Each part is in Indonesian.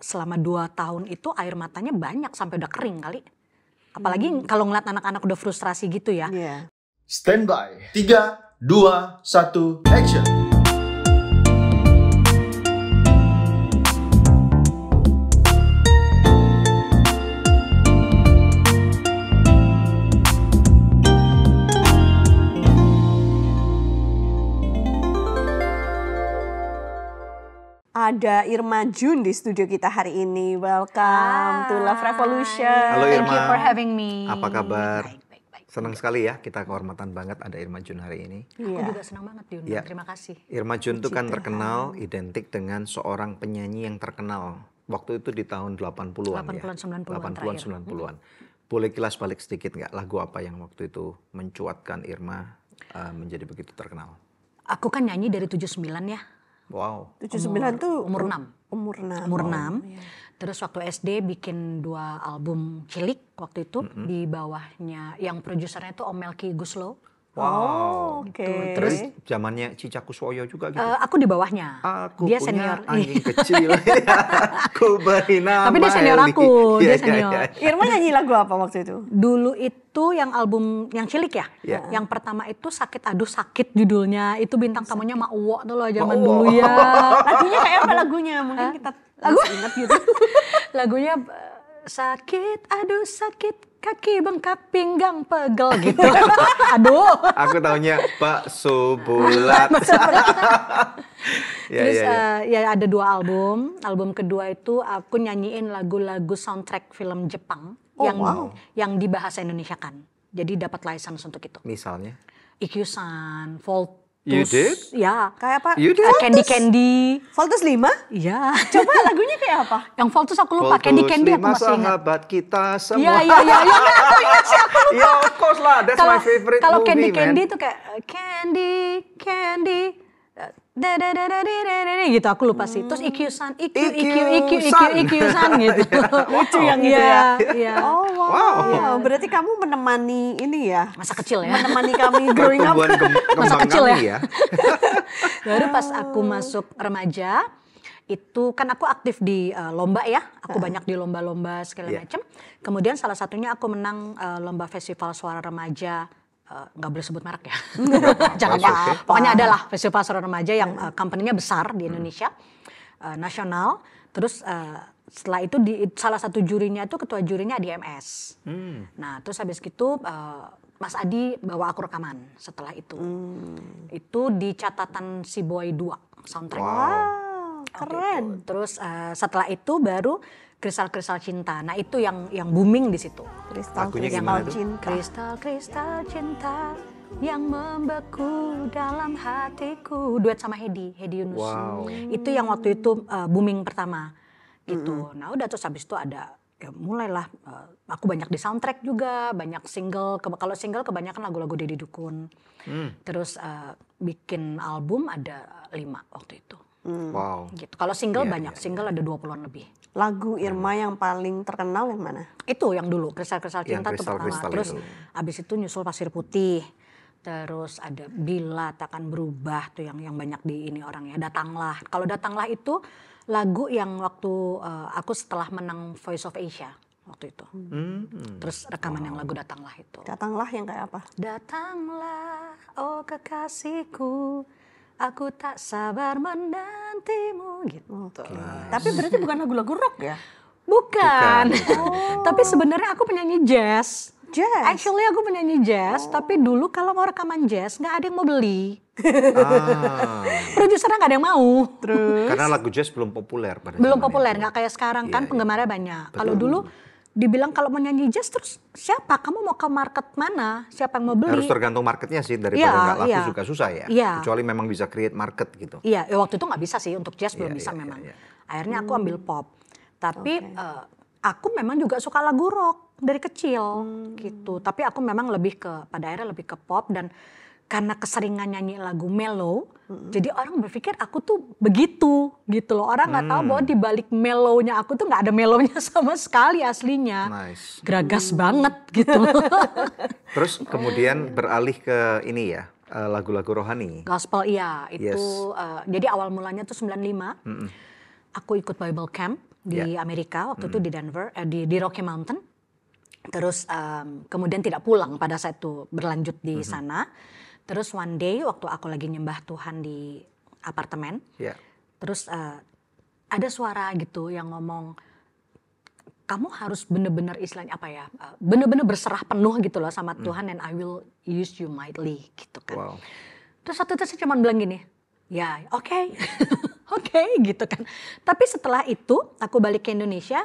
selama 2 tahun itu air matanya banyak sampai udah kering kali. Apalagi kalau ngeliat anak-anak udah frustrasi gitu ya. Stand by. 3, 2, 1, action. Ada Irma Jun di studio kita hari ini. Welcome to Love Revolution. Halo Irma. Thank you for having me. Apa kabar? Baik. Senang sekali ya, kita kehormatan banget ada Irma Jun hari ini. Aku juga senang banget diundang, Ya. terima kasih. Irma Jun itu kan terkenal, identik dengan seorang penyanyi yang terkenal. Waktu itu di tahun 80-an 80-an, 90-an 80-an, terakhir. 90-an. Boleh kilas balik sedikit nggak, lagu apa yang waktu itu mencuatkan Irma menjadi begitu terkenal? Aku kan nyanyi dari 79 ya. Wow. 79 tuh Umur 6. Umur 6. Umur 6. Terus waktu SD bikin 2 album cilik waktu itu. Di bawahnya yang produsernya itu Om Melki Guslo. Wow. Oke. Terus zamannya Cica Kuswoyo juga gitu? Aku di bawahnya. Aku Dia punya senior. anjing kecil. Aku beri nama Tapi dia senior Eli. aku, dia Iya, senior. iya. Irma nyanyi lagu apa waktu itu? Dulu itu yang album yang cilik ya. Iya. Yang pertama itu Sakit Aduh Sakit judulnya. Itu bintang tamunya Mak Uwo tuh loh zaman Uwo. dulu ya. Lagunya kayak apa lagunya? Mungkin kita masih ingat gitu. Lagunya sakit aduh sakit kaki bengkak pinggang pegel gitu. Aduh. Aku taunya bakso bulat. Terus ya ada 2 album. Album kedua itu aku nyanyiin lagu-lagu soundtrack film Jepang yang dibahasa Indonesia kan. Jadi dapat license untuk itu. Misalnya? Ikyusan, Voltus. You did? Ya. Kayak apa? You did? Candy. Voltus 5? Iya. Coba lagunya kayak apa? Yang Voltus aku lupa. Candy aku masih ingat. sahabat kita semua. Iya. Aku ingat sih, aku lupa. Ya of course lah, that's my favorite Kalau movie, Candy man. itu kayak Candy gitu aku lupa sih. Terus Ikyusan gitu. Lucu yang gitu ya. Iya. Oh wow. Berarti kamu menemani ini ya? Masa kecil ya. Menemani kami growing up. Pertumbuhan Masa kembang kecil kami ya. ya. Baru pas aku masuk remaja, itu kan aku aktif di lomba ya. Aku banyak di lomba-lomba segala macam. Kemudian salah satunya aku menang lomba festival suara remaja. Nggak boleh sebut merek ya. Jangan ya. Pokoknya adalah festival suara remaja yang company-nya besar di Indonesia. Nasional. Terus setelah itu salah satu jurinya itu ketua jurinya Adi MS. Nah terus habis gitu Mas Adi bawa aku rekaman setelah itu. Itu di catatan Si Boy 2 soundtrack. Wow, keren. Terus setelah itu baru Kristal-Kristal Cinta. Nah itu yang booming di situ. Lagunya Kristal gimana tuh? cinta. Kristal-kristal cinta yang membeku dalam hatiku. Duet sama Hedi Yunus. Wow. Itu yang waktu itu booming pertama gitu. Nah udah terus habis itu ada ya mulailah aku banyak di soundtrack juga, banyak single. Kalau single kebanyakan lagu-lagu Deddy Dukun. Terus bikin album ada 5 waktu itu. Wow. Gitu. Kalau single banyak, single ada 20-an lebih. Lagu Irma yang paling terkenal yang mana? Itu yang dulu, Kristal-Kristal Cinta itu pertama. Kristal-Kristal Terus itu. abis itu nyusul Pasir Putih. Terus ada Bila Takkan Berubah tuh yang banyak di ini orangnya. Datanglah. Kalau Datanglah itu lagu yang waktu aku setelah menang Voice of Asia waktu itu. Terus rekaman yang lagu Datanglah itu. Datanglah yang kayak apa? Datanglah oh kekasihku, aku tak sabar menantimu gitu. Tapi berarti bukan lagu-lagu rock ya? Bukan. Tapi sebenarnya aku penyanyi jazz. Jazz? Actually aku penyanyi jazz, tapi dulu kalau mau rekaman jazz nggak ada yang mau beli. Produsernya nggak ada yang mau. Karena lagu jazz belum populer pada Belum zaman populer, itu. nggak kayak sekarang kan penggemarnya banyak. Kalau dulu dibilang kalau mau nyanyi jazz terus siapa? Kamu mau ke market mana? Siapa yang mau beli? Harus tergantung marketnya sih, daripada Iya, nggak laku iya. juga susah ya. Iya. Kecuali memang bisa create market gitu. Iya, ya waktu itu nggak bisa sih untuk jazz belum Iya, bisa iya, memang. iya. Akhirnya aku ambil pop. Tapi aku memang juga suka lagu rock dari kecil gitu. Tapi aku memang pada akhirnya lebih ke pop dan karena keseringan nyanyi lagu mellow, jadi orang berpikir aku tuh begitu gitu loh. Orang nggak tahu bahwa di balik mellownya aku tuh nggak ada mellownya sama sekali aslinya. Nice. Geragas banget gitu. Terus kemudian beralih ke ini ya, lagu-lagu rohani. Gospel iya, itu Yes. jadi awal mulanya tuh 95. Aku ikut Bible Camp di Amerika waktu itu di Denver, di Rocky Mountain. Terus kemudian tidak pulang pada saat itu, berlanjut di sana. Terus one day waktu aku lagi nyembah Tuhan di apartemen, terus ada suara gitu yang ngomong, kamu harus benar-benar istilahnya apa ya, benar-benar berserah penuh gitu loh sama Tuhan, and I will use you mightily gitu kan. Terus waktu itu saya cuma bilang gini, ya oke. Oke, gitu kan. Tapi setelah itu aku balik ke Indonesia,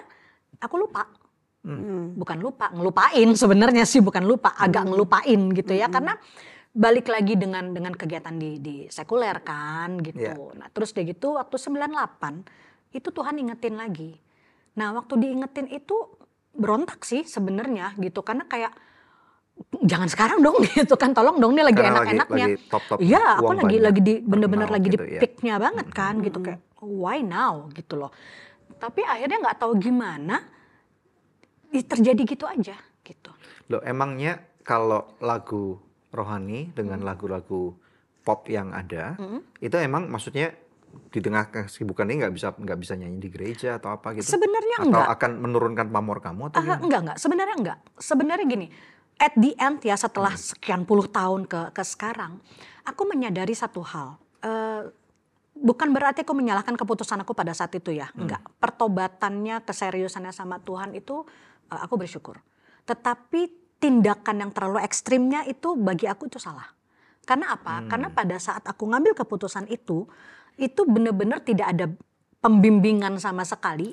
aku lupa. Bukan lupa, ngelupain sebenarnya sih, bukan lupa, agak ngelupain gitu ya, karena balik lagi dengan kegiatan di sekuler kan gitu. Nah, terus udah gitu waktu 98 itu Tuhan ingetin lagi. Nah, waktu diingetin itu berontak sih sebenarnya gitu, karena kayak jangan sekarang dong gitu kan, tolong dong, ini lagi enak-enaknya. Iya, aku lagi di bener-bener lagi di peaknya banget kan gitu, kayak why now gitu loh. Tapi akhirnya nggak tahu gimana terjadi gitu aja gitu. Loh, emangnya kalau lagu rohani dengan lagu-lagu pop yang ada, itu emang maksudnya di tengah kesibukan ini nggak bisa nyanyi di gereja atau apa gitu? Sebenarnya atau enggak. Akan menurunkan pamor kamu atau gimana? Enggak. Sebenarnya enggak. Sebenarnya gini, at the end ya setelah sekian puluh tahun ke sekarang, aku menyadari satu hal. Bukan berarti aku menyalahkan keputusan aku pada saat itu ya, enggak. Pertobatannya, keseriusannya sama Tuhan itu aku bersyukur. Tetapi tindakan yang terlalu ekstrimnya itu bagi aku itu salah. Karena apa? Karena pada saat aku ngambil keputusan itu benar-benar tidak ada pembimbingan sama sekali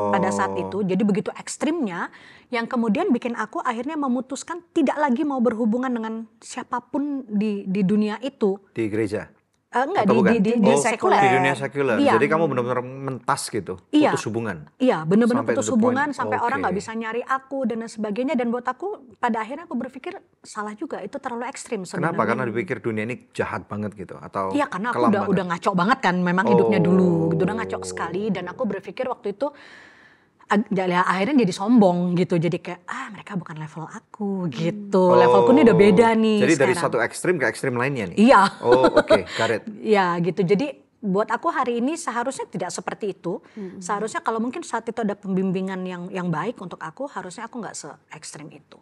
pada saat itu. Jadi begitu ekstrimnya yang kemudian bikin aku akhirnya memutuskan tidak lagi mau berhubungan dengan siapapun di dunia itu. Di gereja? Enggak, di sekuler. Di dunia sekuler. Iya. Jadi kamu benar-benar mentas gitu, putus hubungan. Iya, benar-benar putus hubungan sampai orang nggak Okay. bisa nyari aku dan sebagainya. Dan buat aku pada akhirnya aku berpikir salah juga, itu terlalu ekstrim sebenarnya. Kenapa? Karena dipikir dunia ini jahat banget gitu atau iya, karena aku kelam udah ngaco banget kan, memang hidupnya dulu gitu, udah ngaco sekali. Dan aku berpikir waktu itu akhirnya jadi sombong gitu, jadi kayak mereka bukan level aku gitu, levelku ini udah beda nih. Jadi sekarang. dari satu ekstrim ke ekstrim lainnya nih. Iya. Oh oke, got it. Ya gitu, jadi buat aku hari ini seharusnya tidak seperti itu. Seharusnya kalau mungkin saat itu ada pembimbingan yang baik untuk aku, harusnya aku nggak se-ekstrim itu.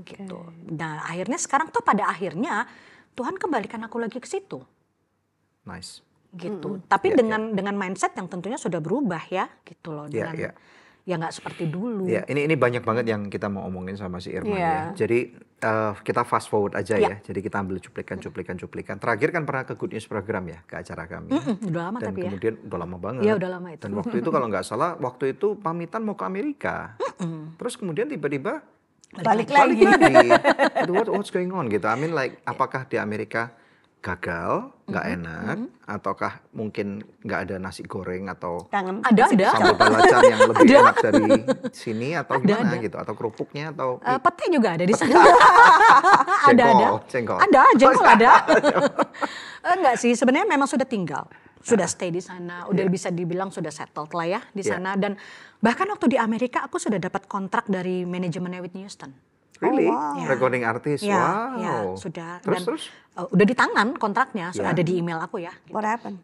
Gitu. Nah akhirnya sekarang tuh pada akhirnya Tuhan kembalikan aku lagi ke situ. Nice. Gitu. Tapi dengan mindset yang tentunya sudah berubah ya, gitu loh. Dengan ya nggak seperti dulu. Ya, ini banyak banget yang kita mau omongin sama si Irma ya. Jadi kita fast forward aja ya. Jadi kita ambil cuplikan. Terakhir kan pernah ke Good News program ya, ke acara kami. Udah lama dan tapi kemudian udah lama banget. Iya, udah lama itu. Dan waktu itu kalau nggak salah, waktu itu pamitan mau ke Amerika. Terus kemudian tiba-tiba balik lagi. What's going on gitu? I mean like, apakah di Amerika gagal, nggak enak, ataukah mungkin nggak ada nasi goreng atau Ada. sambal belacan yang lebih enak dari sini atau gimana gitu, atau kerupuknya atau pete juga ada di sana. Jengkol. Jengkol ada. Enggak sih, sebenarnya memang sudah tinggal, sudah stay di sana, udah bisa dibilang sudah settled lah ya di sana. Dan bahkan waktu di Amerika aku sudah dapat kontrak dari manajemennya Whitney Houston. Really? Ya. Recording artis? Ya, Wow. ya, sudah. Terus? Udah di tangan kontraknya, sudah ada di email aku ya. Gitu. What happened?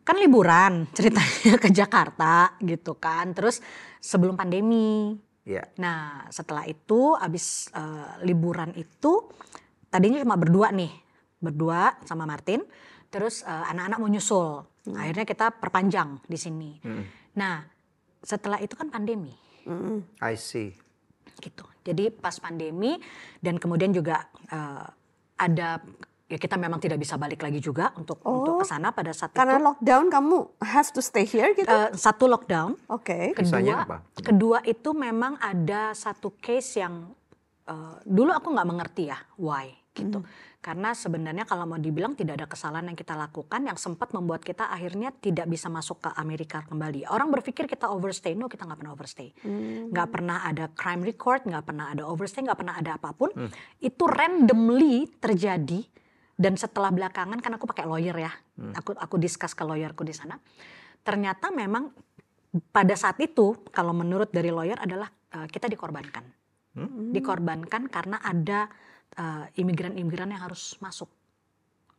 Kan liburan ceritanya ke Jakarta gitu kan. Terus sebelum pandemi. Yeah. Nah setelah itu abis liburan itu tadinya cuma berdua sama Martin. Terus anak-anak mau nyusul. Akhirnya kita perpanjang di sini. Nah setelah itu kan pandemi. I see. Gitu. Jadi pas pandemi dan kemudian juga ada ya kita memang tidak bisa balik lagi juga untuk ke sana pada saat Karena itu. lockdown kamu have to stay here gitu? Satu lockdown. Oke. Kisahnya apa? Kedua itu memang ada satu case yang dulu aku nggak mengerti ya why gitu. Karena sebenarnya kalau mau dibilang tidak ada kesalahan yang kita lakukan yang sempat membuat kita akhirnya tidak bisa masuk ke Amerika kembali. Orang berpikir kita overstay, no kita nggak pernah overstay. Nggak pernah ada crime record, nggak pernah ada overstay, nggak pernah ada apapun. Itu randomly terjadi dan setelah belakangan kan aku pakai lawyer ya, aku discuss ke lawyerku di sana. Ternyata memang pada saat itu kalau menurut dari lawyer adalah kita dikorbankan. Dikorbankan karena ada imigran-imigran yang harus masuk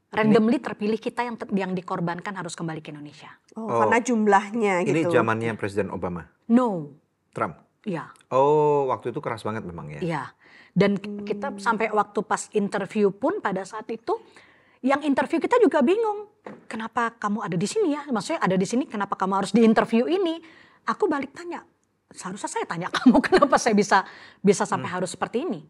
Randomly terpilih kita yang dikorbankan harus kembali ke Indonesia. Karena jumlahnya Ini gitu. zamannya Presiden Obama, No, Trump. iya. Oh, waktu itu keras banget memang ya. Iya. Dan kita sampai waktu pas interview pun pada saat itu, yang interview kita juga bingung. Kenapa kamu ada di sini ya? Maksudnya ada di sini, kenapa kamu harus diinterview ini? Aku balik tanya, seharusnya saya tanya kamu kenapa saya bisa sampai harus seperti ini,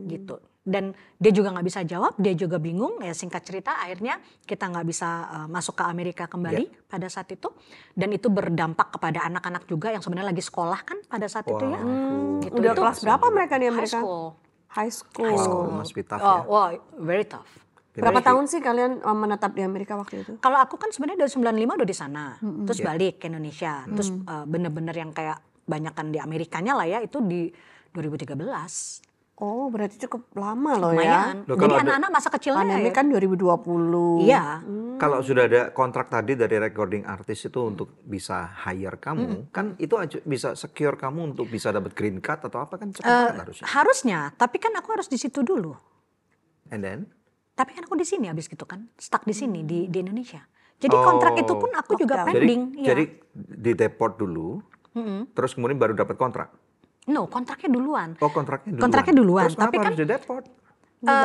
gitu. Dan dia juga nggak bisa jawab, dia juga bingung. Ya singkat cerita, akhirnya kita nggak bisa masuk ke Amerika kembali pada saat itu. Dan itu berdampak kepada anak-anak juga yang sebenarnya lagi sekolah kan pada saat itu ya. Gitu. Udah Itu kelas berapa mereka di high Amerika? school. High school. Wow, must be tough ya. Wow, very tough. Berapa tahun sih kalian menetap di Amerika waktu itu? Kalau aku kan sebenarnya dari 95 udah di sana, terus balik ke Indonesia, terus bener-bener yang kayak banyakan di Amerikanya lah ya itu di 2013. Oh, berarti cukup lama loh ya. Lumayan. Loh, Jadi kalau ada- anak-anak masa kecilnya Pandemi ya. kan 2020. Iya. Kalau sudah ada kontrak tadi dari recording artis itu untuk bisa hire kamu, kan itu aja bisa secure kamu untuk bisa dapat green card atau apa kan cepat banget harusnya. Harusnya, tapi kan aku harus di situ dulu. And then? Tapi kan aku di sini habis gitu kan, stuck di sini di Indonesia. Jadi kontrak itu pun aku juga Lockdown. pending. Iya. Jadi di deport dulu, terus kemudian baru dapat kontrak. No, kontraknya duluan. Oh, kontraknya duluan. Kontraknya duluan, Terus kenapa tapi kan- harus di deport?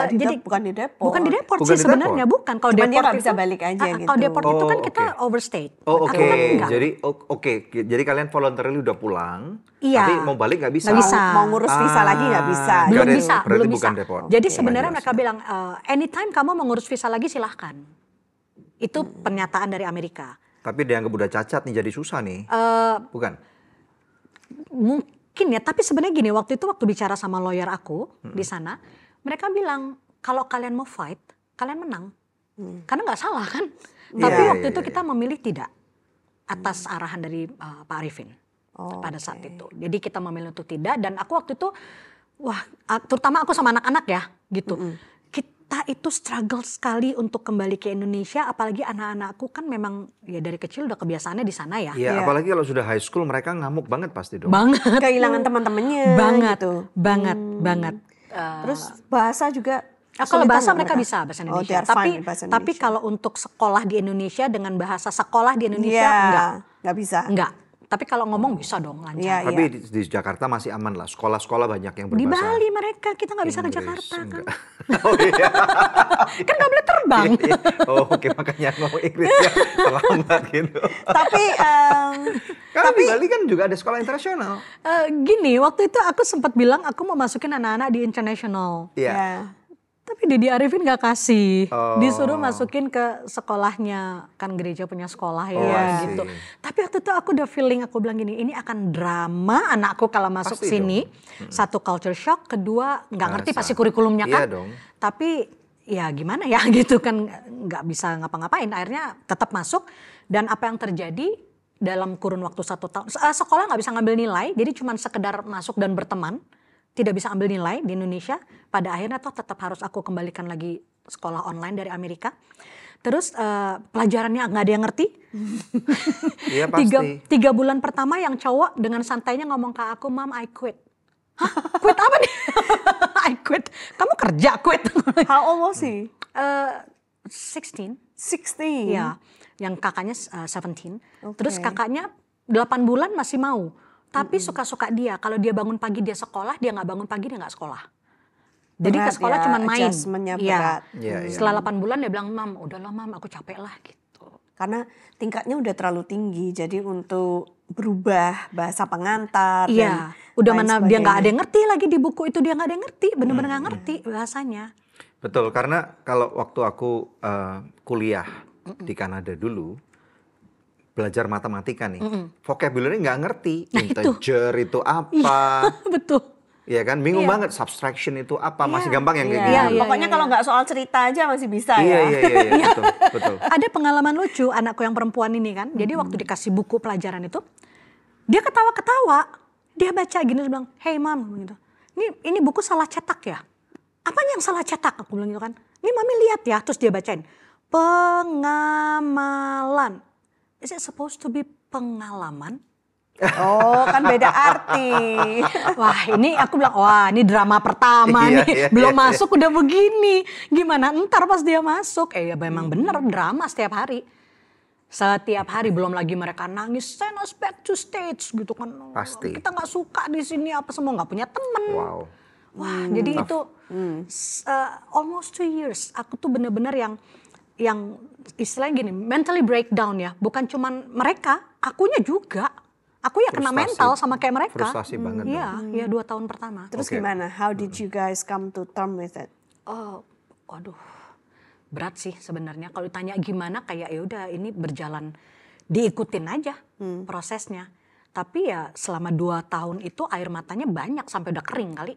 Jadi bukan di deport. Bukan di deport Bukan sih di sebenarnya, deport. bukan. Kalau Cuman dia deport nggak bisa itu- balik aja gitu. Kalau deport itu Oh, kan kita oke. overstay. Oh, Aku oke. kan enggak. Jadi oke. Jadi kalian voluntarily udah pulang, Iya. tapi mau balik nggak bisa. Nggak bisa. Mau ngurus visa lagi nggak bisa. belum Got it. bisa, Berarti belum bukan bisa. deport. Jadi Oke, sebenarnya jelas mereka ya. bilang anytime kamu mengurus visa lagi silahkan. Itu pernyataan dari Amerika. Tapi dianggap udah cacat nih, jadi susah nih. Bukan? Mungkin ya, tapi sebenarnya gini, waktu bicara sama lawyer aku di sana, mereka bilang kalau kalian mau fight, kalian menang. Karena nggak salah kan. Tapi Iya, waktu iya, itu iya. kita memilih tidak atas arahan dari Pak Arifin pada saat itu. Jadi kita memilih untuk tidak, dan aku waktu itu, wah, terutama aku sama anak-anak ya, gitu. Kita itu struggle sekali untuk kembali ke Indonesia, apalagi anak-anakku kan memang ya dari kecil udah kebiasaannya di sana ya. Iya, apalagi kalau sudah high school mereka ngamuk banget pasti dong. Banget. Kehilangan teman-temannya Banget, gitu. banget. Terus bahasa juga Kalau kesulitan bahasa nggak mereka bisa bahasa Oh, Indonesia. they are fine Tapi with bahasa tapi Indonesia. kalau untuk sekolah di Indonesia dengan bahasa sekolah di Indonesia Iya, nggak bisa. enggak. Tapi kalau ngomong bisa dong Iya, lancar. Tapi di Jakarta masih aman lah. Sekolah-sekolah banyak yang Di berbahasa Bali mereka kita nggak bisa ke Inggris. Jakarta kan. Enggak. Oh iya. Kan nggak boleh terbang. Iya. Oh oke, makanya ngomong Inggrisnya terlambat gitu. Tapi Karena di Bali kan juga ada sekolah internasional. Gini, waktu itu aku sempat bilang aku mau masukin anak-anak di international. Iya. ya. Tapi Dedi Arifin nggak kasih, Oh. disuruh masukin ke sekolahnya, kan gereja punya sekolah ya Oh, I gitu. see. Tapi waktu itu aku udah feeling, aku bilang gini, ini akan drama anakku kalau masuk Pasti sini. Satu culture shock, kedua nggak ngerti Bahasa. pasti kurikulumnya Iya kan. dong. Tapi ya gimana ya gitu kan, nggak bisa ngapa-ngapain. Akhirnya tetap masuk, dan apa yang terjadi dalam kurun waktu 1 tahun, sekolah nggak bisa ngambil nilai, jadi cuma sekedar masuk dan berteman. Tidak bisa ambil nilai di Indonesia. Pada akhirnya toh tetap harus aku kembalikan lagi sekolah online dari Amerika. Terus pelajarannya nggak ada yang ngerti. Iya pasti. 3 bulan pertama yang cowok dengan santainya ngomong ke aku, "Mom, I quit." Hah? Quit apa nih? I quit. Kamu kerja quit. How old was he? 16. 16. Iya. Yang kakaknya 17. Oke. Terus kakaknya 8 bulan masih mau. Tapi suka-suka dia. Kalau dia bangun pagi dia sekolah, dia nggak bangun pagi dia nggak sekolah. Jadi Berat ke sekolah ya, cuma main. adjustment-nya Iya. berat. Iya, iya. Setelah 8 bulan dia bilang, "Mam, udahlah Mam, aku capek lah," gitu. Karena tingkatnya udah terlalu tinggi. Jadi untuk berubah bahasa pengantar. Iya. dan Udah lain mana dia sebagainya. nggak ada yang ngerti lagi di buku itu, dia nggak ada yang ngerti. Bener-bener nggak ngerti bahasanya. Betul, karena kalau waktu aku kuliah di Kanada dulu, belajar matematika nih, vocabulary nggak ngerti. Nah, itu. Integer itu apa, Betul. ya kan? Bingung banget. Subtraction itu apa, masih gampang yang kayak gitu. Iya, Pokoknya kalau nggak soal cerita aja masih bisa Iya, ya. iya, betul, betul. Ada pengalaman lucu anakku yang perempuan ini kan. Jadi waktu dikasih buku pelajaran itu, dia ketawa-ketawa. Dia baca gini, dia bilang, "Hey Mam," gitu. Ini buku salah cetak ya? Apanya yang salah cetak? Aku bilang gitu kan. "Ini Mami lihat ya." Terus dia bacain, "Pengamalan." Is it supposed to be pengalaman? Oh, kan beda arti. Wah, ini aku bilang, wah ini drama pertama Iya, nih. iya, Belum iya, masuk udah begini. Gimana ntar pas dia masuk? Ya memang bener drama setiap hari. Setiap hari, belum lagi mereka nangis, send us back to stage gitu kan. Pasti. Kita nggak suka di sini apa semua, nggak punya temen. Wow. Wah, jadi itu almost 2 years. Aku tuh bener-bener yang istilahnya gini, mentally breakdown ya. Bukan cuman mereka, akunya juga. Aku ya kena Frustasi. mental sama kayak mereka. Frustasi banget Iya, ya 2 tahun pertama. Terus Oke. gimana? How did you guys come to term with it? Oh, waduh, berat sih sebenarnya. Kalau ditanya gimana, kayak ya udah ini berjalan, diikutin aja prosesnya. Tapi ya selama 2 tahun itu air matanya banyak sampai udah kering kali.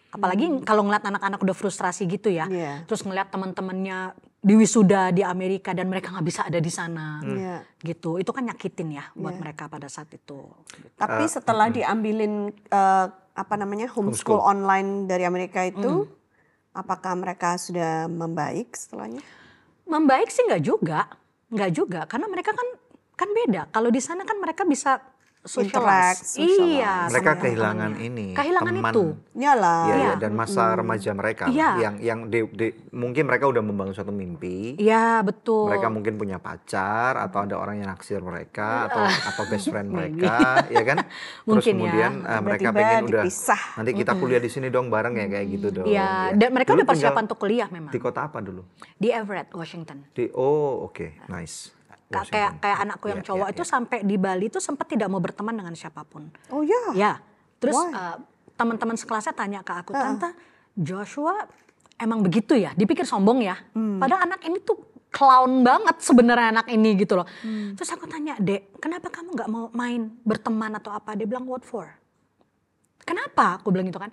Apalagi kalau ngeliat anak-anak udah frustrasi gitu ya. Iya. Terus ngeliat teman-temannya di wisuda di Amerika dan mereka nggak bisa ada di sana. Iya. Gitu, itu kan nyakitin ya buat mereka pada saat itu. Tapi setelah diambilin homeschool online dari Amerika itu, apakah mereka sudah membaik setelahnya? Membaik sih nggak juga, karena mereka kan beda. Kalau di sana kan mereka bisa Interact, socialize. socialize. Iya, Mereka sama kehilangan teman-temannya. ini, Kehilangan teman. itu. Iyalah. Iya, Iya. dan masa remaja mereka lah, Iya. yang mungkin mereka udah membangun suatu mimpi. Iya, betul. Mereka mungkin punya pacar atau ada orang yang naksir mereka atau best friend mereka, ya kan? Terus Mungkin ya. kemudian mereka Tiba-tiba pengen udah dipisah. nanti kita kuliah di sini dong bareng ya kayak gitu dong. Iya, ya. dan mereka Dulu udah persiapan tinggal untuk kuliah memang. Di kota apa dulu? Di Everett, Washington. Oke, nice. Kayak anakku yang Iya, cowok iya, itu iya. sampai di Bali itu sempat tidak mau berteman dengan siapapun. Oh ya. Ya, terus Why? teman-teman sekelasnya tanya ke aku, Tante, Joshua emang begitu ya? Dipikir sombong ya. Padahal anak ini tuh clown banget sebenarnya anak ini gitu loh. Terus aku tanya, Dek, kenapa kamu nggak mau main berteman atau apa? Dia bilang, what for? Kenapa? Aku bilang gitu kan.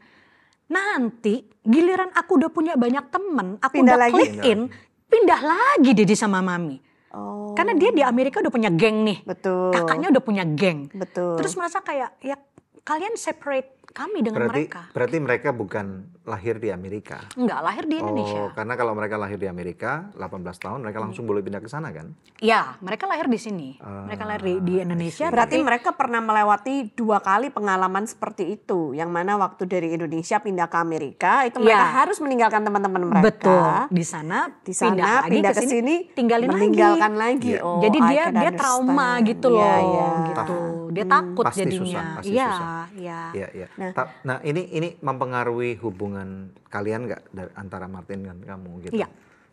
Nanti giliran aku udah punya banyak temen, aku Pindah udah lagi? click in, pindah lagi Dedi sama Mami. Oh. Karena dia di Amerika udah punya geng nih. Betul. Kakaknya udah punya geng. Betul. Terus merasa kayak ya kalian separate kami dengan mereka. Berarti mereka bukan lahir di Amerika. Enggak, lahir di Indonesia. Karena kalau mereka lahir di Amerika 18 tahun mereka langsung boleh pindah ke sana kan? Ya, mereka lahir di sini. Mereka lahir di Indonesia. Berarti tapi- mereka pernah melewati 2 kali pengalaman seperti itu. Yang mana waktu dari Indonesia pindah ke Amerika, itu mereka Iya. harus meninggalkan teman-teman mereka. betul. Di sana Di sana pindah ke sini, tinggalin meninggalkan lagi. lagi. Oh, Jadi I dia can dia trauma understand. gitu loh, Iya, iya. gitu. Dia takut Pasti jadinya. susah, pasti Iya, susah. iya. Iya, iya. Nah, ini mempengaruhi hubungan kalian nggak antara Martin dan kamu gitu? Iya.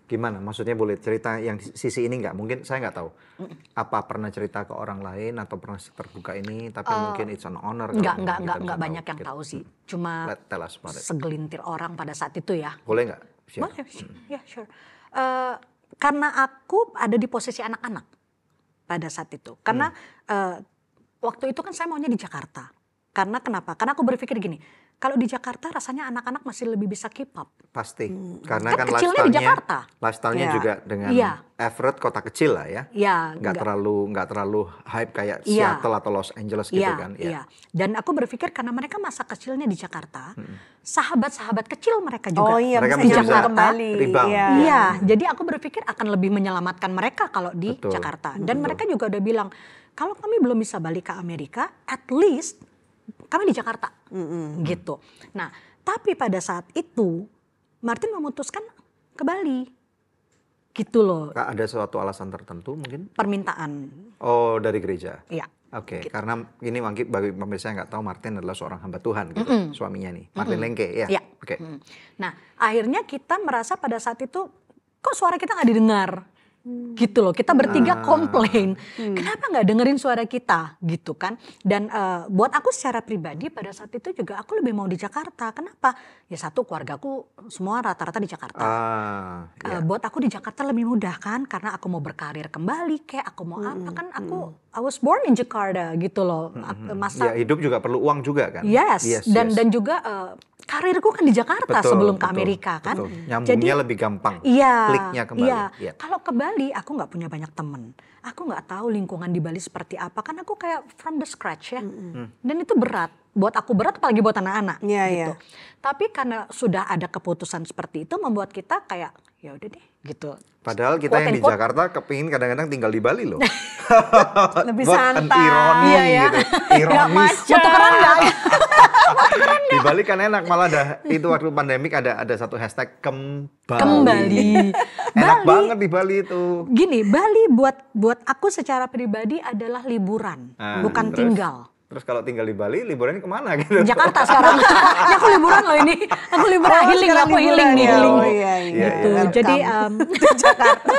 Gimana? Maksudnya boleh cerita yang sisi ini nggak? Mungkin saya nggak tahu. Apa pernah cerita ke orang lain atau pernah terbuka ini? Tapi mungkin it's an honor. Enggak kalau kita bisa banyak yang gitu. tahu sih. Cuma Tell us about it. segelintir orang pada saat itu ya. Boleh nggak? Share. Boleh, ya sure. Karena aku ada di posisi anak-anak pada saat itu. Karena waktu itu kan saya maunya di Jakarta. Karena kenapa? Karena aku berpikir gini, kalau di Jakarta rasanya anak-anak masih lebih bisa keep up. Pasti. Karena Kan kan kecilnya di Jakarta. lifestyle-nya Iya. juga dengan Iya. Everett kota kecil lah ya. Iya, Nggak terlalu hype kayak Iya. Seattle atau Los Angeles gitu Iya, kan. iya. Dan aku berpikir karena mereka masa kecilnya di Jakarta, sahabat-sahabat kecil mereka juga Oh iya, Mereka bisa bisa nyambung kembali. rebound. Iya. Iya, jadi aku berpikir akan lebih menyelamatkan mereka kalau di Betul. Jakarta. Dan mereka juga udah bilang, kalau kami belum bisa balik ke Amerika, at least kami di Jakarta. Gitu. Nah, tapi pada saat itu, Martin memutuskan ke Bali. Gitu loh, Kak, ada suatu alasan tertentu mungkin? permintaan. Oh, dari gereja. Iya. Oke, karena ini mungkin bagi pemirsa yang nggak tahu, Martin adalah seorang hamba Tuhan gitu, suaminya nih. Martin Lengke, ya. Iya. Oke. Nah, akhirnya kita merasa pada saat itu, kok suara kita nggak didengar? Gitu loh, kita bertiga komplain, kenapa nggak dengerin suara kita gitu kan. Dan buat aku secara pribadi pada saat itu juga aku lebih mau di Jakarta. Kenapa? Ya satu, keluargaku semua rata-rata di Jakarta. Buat aku di Jakarta lebih mudah kan, karena aku mau berkarir kembali kayak aku mau apa kan, aku I was born in Jakarta gitu loh. Masa Ya, hidup juga perlu uang juga kan? Yes, dan juga karirku kan di Jakarta Betul, sebelum ke betul, Amerika kan. betul. Nyambungnya lebih gampang, Iya, kliknya kembali. Iya. Iya. Kalau ke Bali aku nggak punya banyak temen. Aku nggak tahu lingkungan di Bali seperti apa. Kan aku kayak from the scratch ya. Dan itu berat. buat aku berat apalagi buat anak-anak Iya, gitu. Tapi karena sudah ada keputusan seperti itu membuat kita kayak ya udah deh gitu. Padahal kita Quote yang and di quote. Jakarta kepingin kadang-kadang tinggal di Bali loh. Lebih What an santai. ironi Iya, ya. gitu. Nggak Ironis. macet. Mau tukeran nggak? Di Bali kan enak, malah ada itu waktu pandemik ada satu hashtag kembali. Kembali. Enak Bali. banget di Bali itu. Gini, Bali buat aku secara pribadi adalah liburan, bukan Terus? tinggal. Terus kalau tinggal di Bali, liburannya kemana gitu? Jakarta sekarang. Ini aku liburan loh ini. Aku liburan healing, sekarang aku healing nih, liburan ya. healing. Oh, iya, iya. Gitu. Welcome Jadi to Jakarta.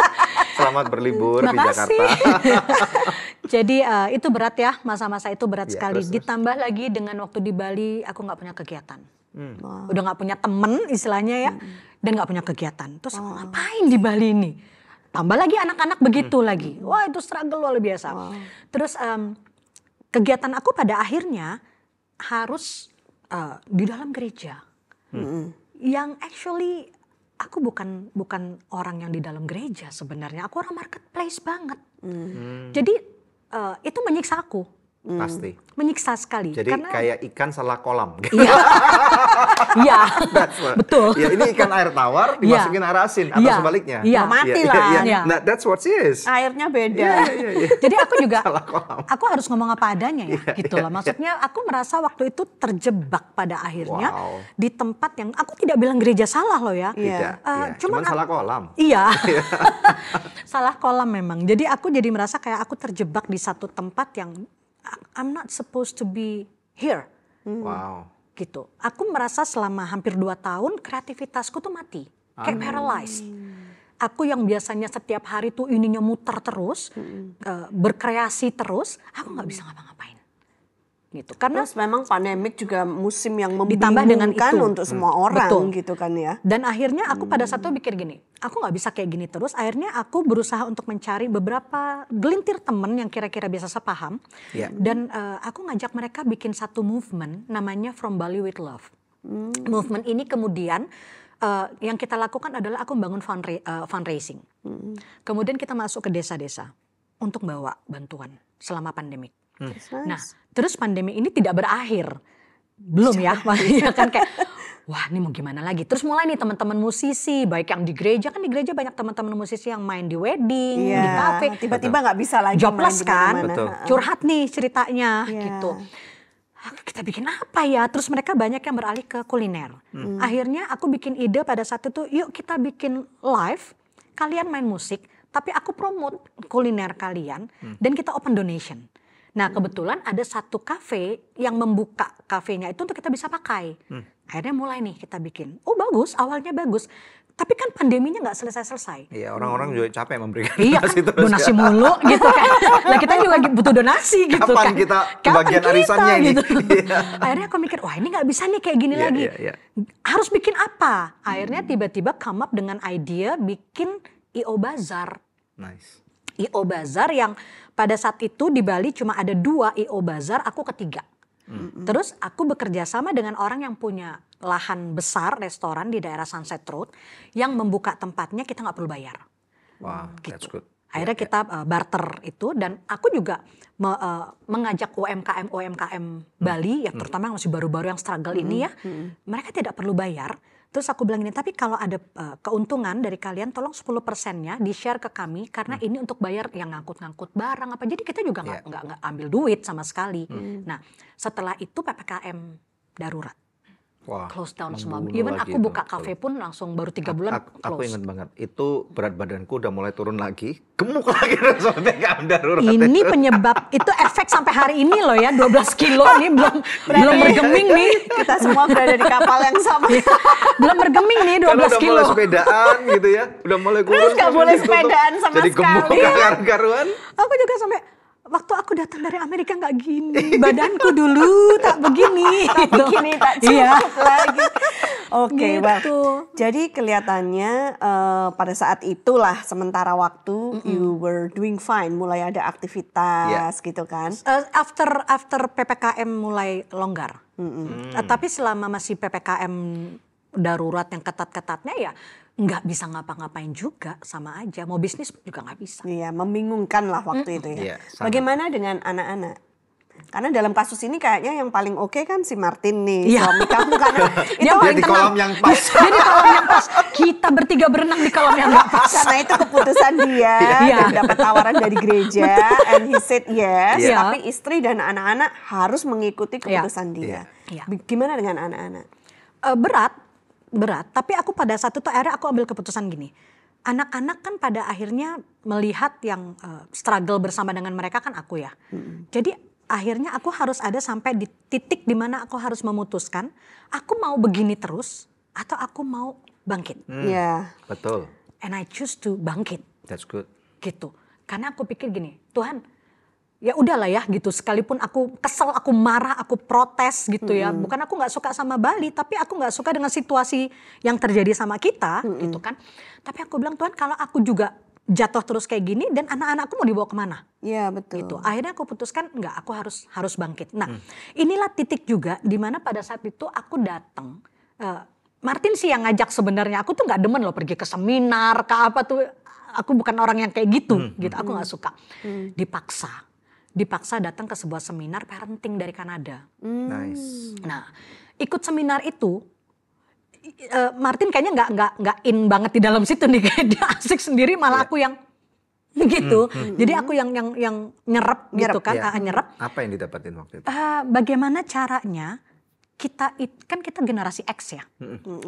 Selamat berlibur di makasih. Jakarta. Jadi itu berat ya, masa-masa itu berat Iya, sekali. terus. Ditambah lagi dengan waktu di Bali, aku nggak punya kegiatan. Wow. Udah nggak punya temen istilahnya ya, dan nggak punya kegiatan. Terus aku ngapain di Bali ini? Tambah lagi anak-anak begitu lagi. Wah itu struggle luar biasa. Terus kegiatan aku pada akhirnya harus di dalam gereja. Yang actually aku bukan orang yang di dalam gereja sebenarnya. Aku orang marketplace banget. Jadi itu menyiksa aku. Pasti. Menyiksa sekali. Jadi karena kayak ikan salah kolam. iya, iya, That's what- betul. Ya ini ikan air tawar dimasukin air asin atau Iya. sebaliknya. Iya. Mati Iya, lah. iya, iya. Iya. Nah, that's what it is. Airnya beda. Jadi aku juga, Salah kolam. aku harus ngomong apa adanya ya, gitu loh. Maksudnya aku merasa waktu itu terjebak pada akhirnya Wow. di tempat yang aku tidak bilang gereja salah loh ya. Iya. Tidak. Iya. cuman Cuman salah kolam. Iya, salah kolam memang. Jadi aku jadi merasa kayak aku terjebak di satu tempat yang I'm not supposed to be here, Wow. gitu. Aku merasa selama hampir 2 tahun kreativitasku tuh mati, kayak paralyzed. Aku yang biasanya setiap hari tuh ininya muter terus, berkreasi terus, aku nggak bisa ngapa-ngapain, gitu. Karena Terus memang pandemik juga musim yang Ditambah dengan membingungkan itu. untuk semua orang Betul. gitu kan ya. dan akhirnya aku pada satu pikir gini, aku nggak bisa kayak gini terus. Akhirnya aku berusaha untuk mencari beberapa gelintir temen yang kira-kira bisa sepaham. Iya. Dan aku ngajak mereka bikin satu movement namanya From Bali with Love. Movement ini kemudian yang kita lakukan adalah aku membangun fundraising. Kemudian kita masuk ke desa-desa untuk bawa bantuan selama pandemik. Nah, terus pandemi ini tidak berakhir. Belum ya, makanya kan kayak wah ini mau gimana lagi. Terus mulai nih teman-teman musisi, baik yang di gereja, kan di gereja banyak teman-teman musisi yang main di wedding, di kafe. Tiba-tiba nggak bisa lagi Jobless main di kan, mana-mana. Betul. curhat nih ceritanya Iya. gitu. Kita bikin apa ya? Terus mereka banyak yang beralih ke kuliner. Akhirnya aku bikin ide pada saat itu, yuk kita bikin live, kalian main musik, tapi aku promote kuliner kalian dan kita open donation. Nah kebetulan ada satu kafe yang membuka kafenya itu untuk kita bisa pakai. Akhirnya mulai nih kita bikin. Oh bagus, awalnya bagus. Tapi kan pandeminya nggak selesai-selesai. Iya, orang-orang juga capek memberikan Iya kan, donasi terus donasi kan. mulu gitu kan. Nah kita juga butuh donasi gitu Kapan kan. kita bagian arisannya ini? Gitu. Iya. Akhirnya aku mikir, wah ini nggak bisa nih kayak gini Iya, lagi. iya, iya. Harus bikin apa? Akhirnya tiba-tiba come up dengan ide bikin I.O. Bazar. Nice. I.O. Bazar yang pada saat itu di Bali cuma ada 2 I.O. Bazar, aku ketiga. Terus aku bekerja sama dengan orang yang punya lahan besar restoran di daerah Sunset Road yang membuka tempatnya kita nggak perlu bayar. Wow, that's good. Akhirnya kita barter itu dan aku juga mengajak UMKM Bali ya terutama yang masih baru-baru yang struggle ini ya. Mereka tidak perlu bayar. Terus aku bilang ini, tapi kalau ada keuntungan dari kalian tolong 10%-nya di-share ke kami karena ini untuk bayar yang ngangkut-ngangkut barang apa. Jadi kita juga nggak ambil duit sama sekali. Nah, setelah itu PPKM darurat. Wah, Close down semua. membunuh Even lagi aku itu. buka kafe pun langsung baru 3 bulan Aku close. ingat banget, itu berat badanku udah mulai turun lagi, gemuk lagi sampai PPKM darurat. Ini penyebab itu efek sampai hari ini loh ya 12 kilo nih belum bergeming nih. Kita semua berada di kapal yang sama. Belum bergeming nih 12 Kan udah kilo. mulai sepedaan gitu ya, udah mulai kurus. Terus nggak terus boleh ditutup. sepedaan sama Jadi gemuk sekali. karuan. Aku juga sampai waktu aku datang dari Amerika nggak gini. Badanku dulu tak begini. Gitu. Begini tak Iya. cukup lagi. Oke, well, Gitu. jadi kelihatannya pada saat itulah sementara waktu you were doing fine, mulai ada aktivitas gitu kan. After PPKM mulai longgar. Tapi selama masih PPKM darurat yang ketat-ketatnya ya nggak bisa ngapa-ngapain juga, sama aja. Mau bisnis juga nggak bisa. Iya, membingungkan lah waktu itu ya. Iya, sangat. Bagaimana dengan anak-anak? Karena dalam kasus ini kayaknya yang paling oke kan si Martin nih, Iya. suami kamu karena itu Dia Dia paling di tenang. kolam yang pas. Dia di kolam yang pas. Kita bertiga berenang di kolam yang nggak pas. karena itu keputusan dia Iya. dan dapat tawaran dari gereja and he said yes, Iya. tapi istri dan anak-anak harus mengikuti keputusan dia. Iya. Gimana dengan anak-anak? Berat. Tapi aku pada saat itu akhirnya aku ambil keputusan gini. Anak-anak kan pada akhirnya melihat yang struggle bersama dengan mereka kan aku ya. Jadi akhirnya aku harus ada sampai di titik dimana aku harus memutuskan. Aku mau begini terus atau aku mau bangkit. Ya. Betul. And I choose to bangkit. That's good. Gitu. Karena aku pikir gini, Tuhan ya udahlah ya gitu, sekalipun aku kesel, aku marah, aku protes gitu ya. Bukan aku gak suka sama Bali, tapi aku gak suka dengan situasi yang terjadi sama kita gitu kan. Tapi aku bilang, Tuhan kalau aku juga jatuh terus kayak gini dan anak-anakku mau dibawa kemana? Iya betul. Gitu. Akhirnya aku putuskan enggak, aku harus bangkit. Nah, inilah titik juga di mana pada saat itu aku datang. Martin sih yang ngajak sebenarnya. Aku tuh nggak demen loh pergi ke seminar, ke apa tuh. Aku bukan orang yang kayak gitu, gitu. Aku nggak suka. Dipaksa datang ke sebuah seminar parenting dari Kanada. Nice. Nah, ikut seminar itu. Martin kayaknya nggak in banget di dalam situ nih, kayak dia asik sendiri, malah aku yang gitu. Jadi aku yang nyerap gitu kan, Iya. nyerap. Apa yang didapatin waktu itu? Bagaimana caranya kita kan kita generasi X ya.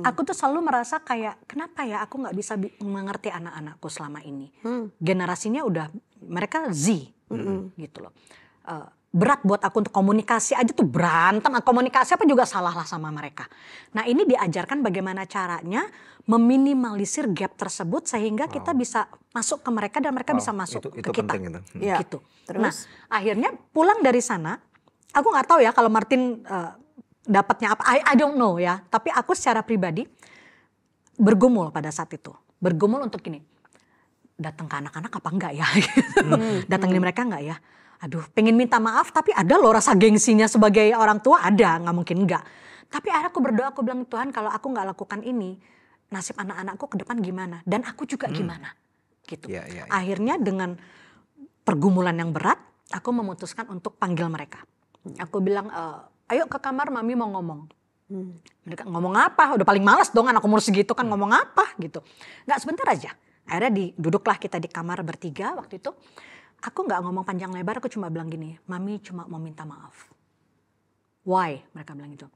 Aku tuh selalu merasa kayak kenapa ya aku nggak bisa mengerti anak-anakku selama ini. Generasinya udah mereka Z gitu loh. Berat buat aku untuk komunikasi aja tuh berantem. Komunikasi apa juga salah lah sama mereka. Nah ini diajarkan bagaimana caranya meminimalisir gap tersebut sehingga kita bisa masuk ke mereka dan mereka bisa masuk itu ke kita. penting itu. Ya. Gitu. Terus? Nah akhirnya pulang dari sana, aku nggak tahu ya kalau Martin dapatnya apa. I don't know ya. Tapi aku secara pribadi bergumul pada saat itu. Bergumul untuk gini. Datang ke anak-anak apa enggak ya? Datangin mereka enggak ya? Aduh, pengen minta maaf tapi ada loh rasa gengsinya sebagai orang tua, ada, nggak mungkin enggak. Tapi akhirnya aku berdoa, aku bilang Tuhan kalau aku nggak lakukan ini, nasib anak-anakku ke depan gimana? Dan aku juga gimana? Gitu. Iya. Akhirnya dengan pergumulan yang berat, aku memutuskan untuk panggil mereka. Aku bilang, ayo ke kamar mami mau ngomong. Mereka ngomong apa? Udah paling malas dong anak umur segitu kan ngomong apa gitu. Nggak sebentar aja. Akhirnya duduklah kita di kamar bertiga waktu itu. Aku nggak ngomong panjang lebar, aku cuma bilang gini, mami cuma mau minta maaf. Why? Mereka bilang gitu.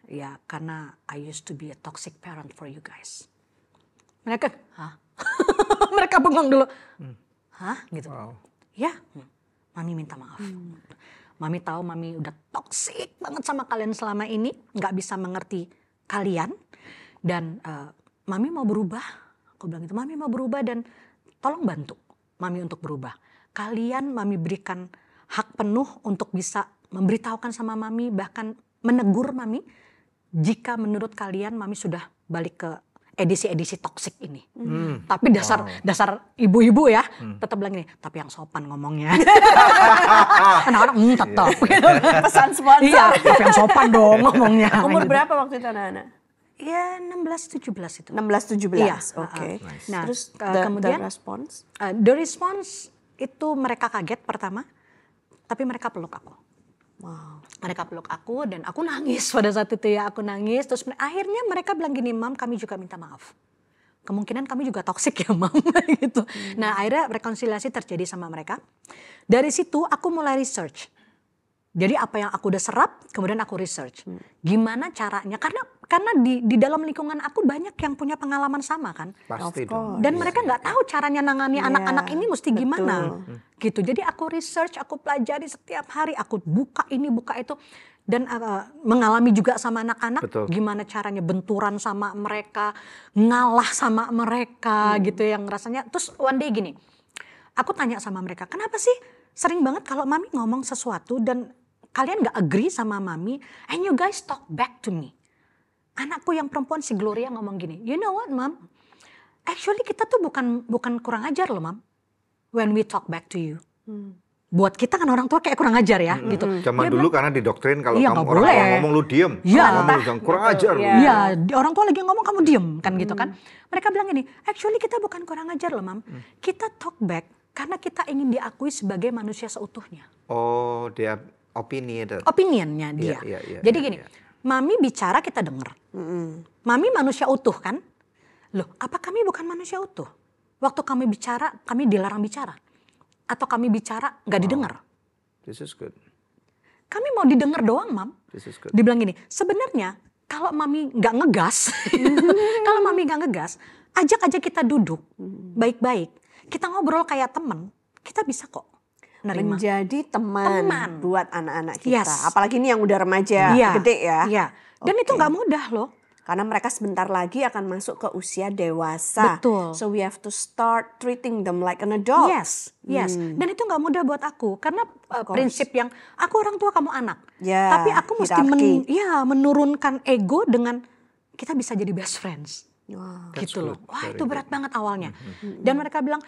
Ya karena I used to be a toxic parent for you guys. Mereka, hah? Mereka bengong dulu. Hah? Gitu. Wow. Ya, mami minta maaf. Mami tahu mami udah toksik banget sama kalian selama ini. Nggak bisa mengerti kalian. Dan mami mau berubah. Aku bilang gitu, mami mau berubah dan tolong bantu mami untuk berubah. Kalian mami berikan hak penuh untuk bisa memberitahukan sama mami, bahkan menegur mami jika menurut kalian mami sudah balik ke edisi-edisi toksik ini. Tapi dasar ibu-ibu ya tetap bilang gini, tapi yang sopan ngomongnya. Anak-anak tetap. Pesan sponsor. Iya, tapi yang sopan dong ngomongnya. Umur Gitu. berapa waktu itu anak-anak? Ya 16-17 itu. 16-17. Iya, Oke. Nah, Terus kemudian the response? The response itu mereka kaget pertama, tapi mereka peluk aku. Wow. Mereka peluk aku dan aku nangis pada saat itu ya, aku nangis. Terus akhirnya mereka bilang gini, Mam kami juga minta maaf. Kemungkinan kami juga toksik ya Mam gitu. Nah akhirnya rekonsiliasi terjadi sama mereka. Dari situ aku mulai research. Jadi apa yang aku udah serap, kemudian aku research. Gimana caranya, karena di dalam lingkungan aku banyak yang punya pengalaman sama kan. Pasti Of dong. course. Dan mereka nggak tahu caranya nangani anak-anak ini mesti gimana. betul. Gitu. Jadi aku research, aku pelajari setiap hari, aku buka ini, buka itu. Dan mengalami juga sama anak-anak, Betul. gimana caranya benturan sama mereka, ngalah sama mereka gitu yang rasanya. Terus one day gini, aku tanya sama mereka, kenapa sih sering banget kalau mami ngomong sesuatu dan kalian gak agree sama mami, and you guys talk back to me. Anakku yang perempuan si Gloria ngomong gini, you know what Mam? Actually kita tuh bukan kurang ajar loh Mam. When we talk back to you. Buat kita kan orang tua kayak kurang ajar ya gitu. Zaman Dia dulu bilang, karena didoktrin kalau Iya, kamu nggak orang tua boleh. ngomong lu diem. Iya. Ngomong lu jangan kurang ajar lu. Iya. iya, orang tua lagi ngomong kamu diem kan gitu kan. Mereka bilang gini, actually kita bukan kurang ajar loh Mam. Kita talk back karena kita ingin diakui sebagai manusia seutuhnya. Oh dia opinionnya dia. Jadi gini, mami bicara kita dengar. Mami manusia utuh kan? Loh, apa kami bukan manusia utuh? Waktu kami bicara, kami dilarang bicara. Atau kami bicara nggak didengar. This is good. Kami mau didengar doang, Mam. This is good. Dibilang gini, sebenarnya kalau mami nggak ngegas, kalau mami nggak ngegas, ajak aja kita duduk baik-baik. Kita ngobrol kayak teman, kita bisa kok nerima. Menjadi teman buat anak-anak kita. Yes. Apalagi ini yang udah remaja, gede ya. Iya. Dan itu nggak mudah loh. Karena mereka sebentar lagi akan masuk ke usia dewasa. Betul. So we have to start treating them like an adult. Yes. Dan itu nggak mudah buat aku. Karena prinsip yang, aku orang tua, kamu anak. Yeah, tapi aku mesti menurunkan ego dengan, kita bisa jadi best friends. Wow. Gitu loh. Wah, itu berat banget awalnya. Dan mereka bilang,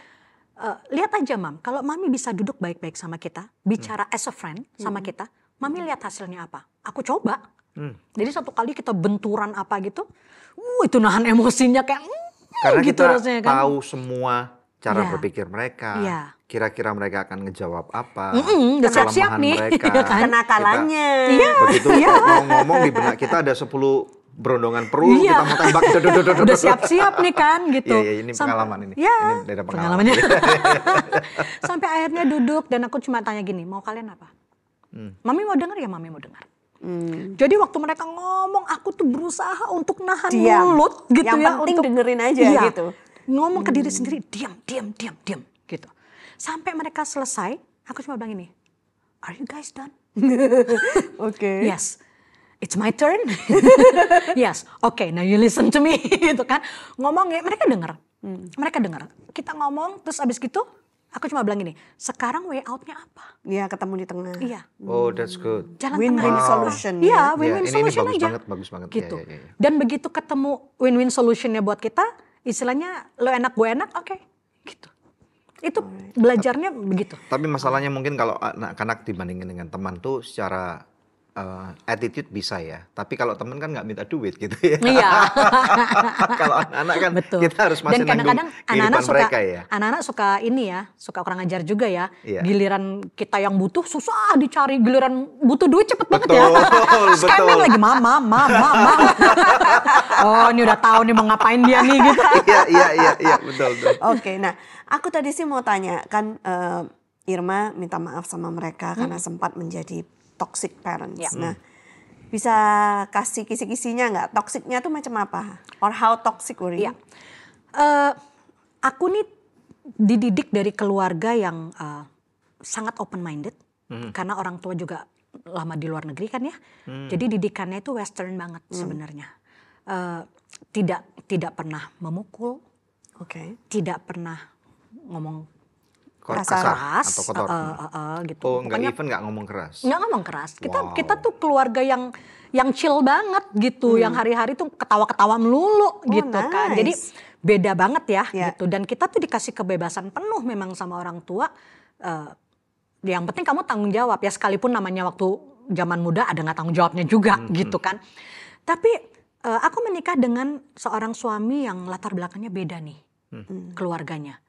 lihat aja Mam, kalau Mami bisa duduk baik-baik sama kita, bicara as a friend sama kita, Mami lihat hasilnya apa. Aku coba. Jadi satu kali kita benturan apa gitu, itu nahan emosinya kayak karena gitu kita rasanya kan. tahu semua cara berpikir mereka, kira-kira mereka akan ngejawab apa, udah siap-siap nih, mereka, kenakalannya. Begitu mau ngomong di benak kita ada 10 berondongan perut, kita mau tembak, udah siap-siap nih kan gitu. Iya, ini pengalaman ini. Iya, ini pengalamannya. Sampai akhirnya duduk dan aku cuma tanya gini, mau kalian apa? Mami mau dengar ya, Mami mau dengar. Jadi waktu mereka ngomong, aku tuh berusaha untuk nahan mulut gitu yang ya. Yang penting untuk dengerin aja gitu. Ngomong ke diri sendiri, diam gitu. Sampai mereka selesai, aku cuma bilang ini, are you guys done? Oke. Yes, it's my turn. Yes, okay, now you listen to me gitu kan. Ngomong ya, mereka dengar. Kita ngomong, terus abis gitu, aku cuma bilang gini, sekarang way out-nya apa? Iya, ketemu di tengah. Iya. Oh, that's good. Jalan Win-win tengah. solution. Iya, win-win solution ini aja. bagus banget. Gitu. Ya. Dan begitu ketemu win-win solutionnya buat kita, istilahnya lo enak gue enak, oke. Gitu. Itu belajarnya begitu. Tapi masalahnya mungkin kalau anak-anak dibandingin dengan teman tuh secara attitude bisa ya. Tapi kalau teman kan nggak minta duit gitu ya. Iya. Kalau anak-anak kan betul. kita harus masih dan kadang-kadang anak-anak suka, mereka ya. Anak-anak suka ini ya, suka kurang ajar juga ya. Iya. Giliran kita yang butuh susah dicari, giliran butuh duit cepet banget ya. Betul. Sekarang lagi mama. Oh, ini udah tahu nih mau ngapain dia nih gitu. Iya, betul. Oke, nah aku tadi sih mau tanya kan Irma minta maaf sama mereka karena sempat menjadi toxic parents. Ya. Nah, bisa kasih kisi-kisinya nggak? Toksiknya tuh macam apa? Or how toxic were you? Iya. Aku nih dididik dari keluarga yang sangat open minded, karena orang tua juga lama di luar negeri kan ya. Jadi didikannya itu western banget sebenarnya. Tidak pernah memukul, tidak pernah ngomong keras atau kotor. gitu. Oh, nggak ngomong keras. Nggak ngomong keras. Kita tuh keluarga yang chill banget gitu, yang hari-hari tuh ketawa-ketawa melulu gitu kan. Jadi beda banget ya gitu. Dan kita tuh dikasih kebebasan penuh memang sama orang tua. Yang penting kamu tanggung jawab ya, sekalipun namanya waktu zaman muda ada nggak tanggung jawabnya juga gitu kan. Tapi aku menikah dengan seorang suami yang latar belakangnya beda nih, keluarganya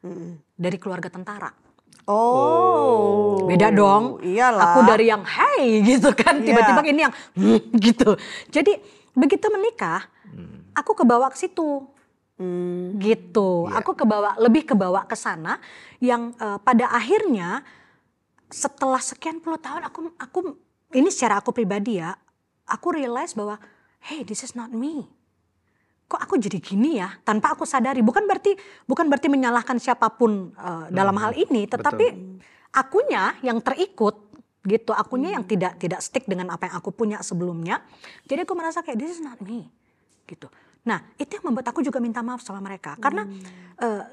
dari keluarga tentara. Oh, beda dong. Iyalah. Aku dari yang hey gitu kan, tiba-tiba ini yang gitu. Jadi begitu menikah, aku kebawa ke situ. Gitu. Aku lebih kebawa ke sana yang pada akhirnya setelah sekian puluh tahun aku ini secara aku pribadi ya, aku realize bahwa hey, this is not me. Kok aku jadi gini ya, tanpa aku sadari. Bukan berarti menyalahkan siapapun dalam hal ini, tetapi akunya yang terikut gitu, akunya yang tidak stick dengan apa yang aku punya sebelumnya. Jadi aku merasa kayak this is not me gitu. Nah, itu yang membuat aku juga minta maaf sama mereka, karena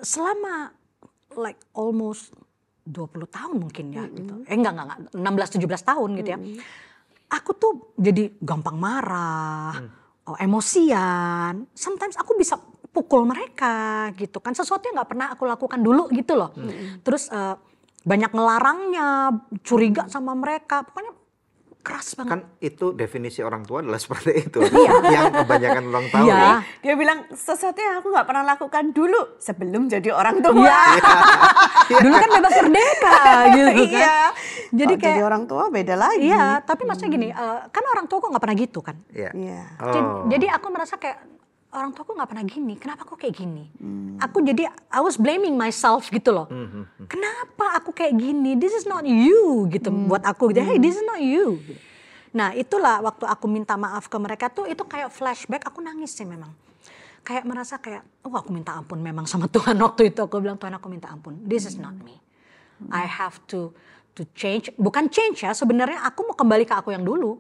selama like almost 20 tahun mungkin ya gitu. Enggak 16-17 tahun gitu ya. Aku tuh jadi gampang marah. Emosian, sometimes aku bisa pukul mereka gitu kan, sesuatu yang nggak pernah aku lakukan dulu gitu loh. Terus banyak ngelarangnya, curiga sama mereka, pokoknya keras banget. Kan itu definisi orang tua adalah seperti itu. Yang kebanyakan orang tahu. Iya. Dia bilang sesuatu yang aku nggak pernah lakukan dulu sebelum jadi orang tua. Iya. Dulu kan bebas merdeka gitu kan. Iya. Jadi Kalau kayak jadi orang tua beda lagi. iya, tapi maksudnya gini, kan orang tua kok nggak pernah gitu kan. Iya. Iya. Jadi aku merasa kayak orang tua aku nggak pernah gini, kenapa aku kayak gini? Aku jadi I was blaming myself gitu loh. Kenapa aku kayak gini? This is not you gitu buat aku gitu. Hey, this is not you. Nah, itulah waktu aku minta maaf ke mereka tuh itu kayak flashback, aku nangis sih memang. Kayak merasa kayak, oh aku minta ampun memang sama Tuhan waktu itu. Aku bilang, Tuhan aku minta ampun. This is not me. I have to change. Bukan change ya, sebenarnya aku mau kembali ke aku yang dulu.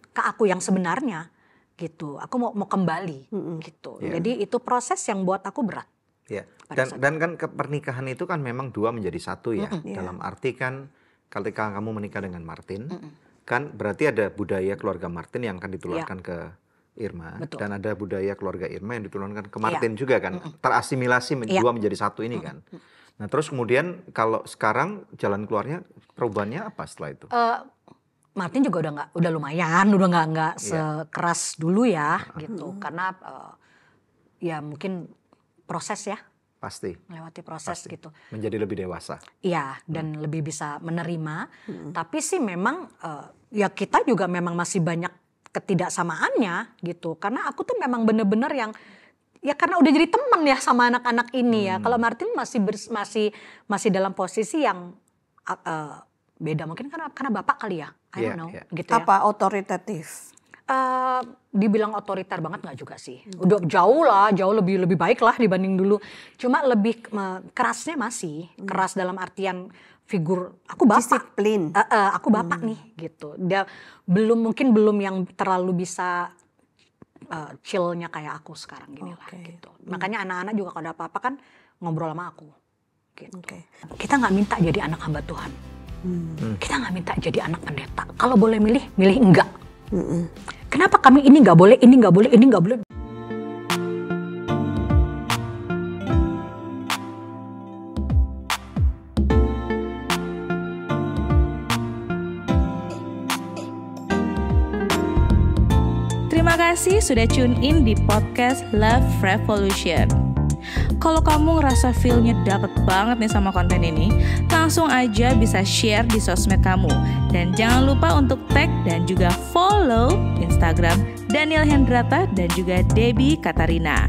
Ke aku yang sebenarnya. Gitu, aku mau kembali gitu. Jadi itu proses yang buat aku berat. Ya. Dan kan pernikahan itu kan memang dua menjadi satu ya. Dalam arti kan ketika kamu menikah dengan Martin, kan berarti ada budaya keluarga Martin yang akan ditularkan ke Irma. Betul. Dan ada budaya keluarga Irma yang ditularkan ke Martin juga kan. Terasimilasi dua menjadi satu ini kan. Nah terus kemudian kalau sekarang jalan keluarnya, perubahannya apa setelah itu? Martin juga udah lumayan, udah nggak sekeras dulu ya gitu. Karena ya mungkin proses ya. Pasti. Melewati proses gitu. Menjadi lebih dewasa. Iya, dan lebih bisa menerima. Tapi sih memang ya kita juga memang masih banyak ketidaksamaannya gitu. Karena aku tuh memang bener-bener yang ya karena udah jadi temen ya sama anak-anak ini ya. Kalau Martin masih dalam posisi yang beda mungkin karena bapak kali ya. I don't know. Gitu Apa otoritatif? Dibilang otoriter banget nggak juga sih. Udah jauh lebih baik lah dibanding dulu. Cuma lebih kerasnya masih keras dalam artian figur aku bapak. Disiplin. Aku bapak nih gitu. Dia belum yang terlalu bisa chillnya kayak aku sekarang gini lah gitu. Makanya anak-anak juga kalau ada apa-apa kan ngobrol sama aku. Gitu. Kita nggak minta jadi anak hamba Tuhan. Kita nggak minta jadi anak pendeta. Kalau boleh milih enggak. Kenapa kami ini nggak boleh, ini nggak boleh, ini nggak boleh? Terima kasih sudah tune in di podcast Love Revolution. Kalau kamu ngerasa feel-nya dapet banget nih sama konten ini, langsung aja bisa share di sosmed kamu. Dan jangan lupa untuk tag dan juga follow Instagram Daniel Hendrata dan juga Debbie Katarina.